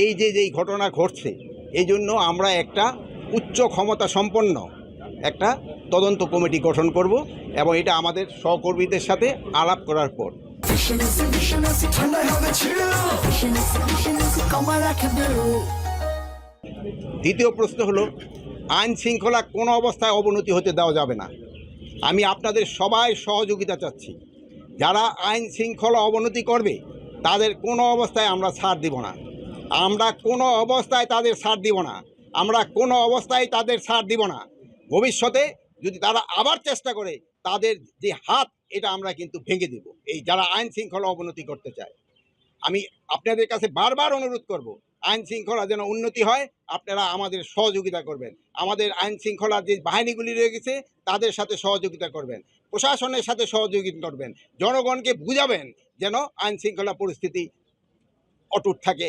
এই যে যেই ঘটনা ঘটছে, এই জন্য আমরা একটা উচ্চ ক্ষমতা সম্পন্ন একটা তদন্ত কমিটি গঠন করব এবং এটা আমাদের সহকর্মীদের সাথে আলাপ করার পর। দ্বিতীয় প্রশ্ন হলো, আইন শৃঙ্খলা কোনো অবস্থায় অবনতি হতে দেওয়া যাবে না। আমি আপনাদের সবাই সহযোগিতা চাচ্ছি। যারা আইন শৃঙ্খলা অবনতি করবে তাদের কোনো অবস্থায় আমরা ছাড় দিব না। আমরা কোনো অবস্থায় তাদের ছাড় দিব না। আমরা কোনো অবস্থায় তাদের ছাড় দিব না। ভবিষ্যতে যদি তারা আবার চেষ্টা করে, তাদের যে হাত, এটা আমরা কিন্তু ভেঙে দেব, এই যারা আইন শৃঙ্খলা অবনতি করতে চায়। আমি আপনাদের কাছে বারবার অনুরোধ করব, আইন শৃঙ্খলা যেন উন্নতি হয়, আপনারা আমাদের সহযোগিতা করবেন। আমাদের আইন শৃঙ্খলার যে বাহিনীগুলি রয়ে গেছে তাদের সাথে সহযোগিতা করবেন, প্রশাসনের সাথে সহযোগিতা করবেন, জনগণকে বুঝাবেন যেন আইন শৃঙ্খলা পরিস্থিতি অটুট থাকে।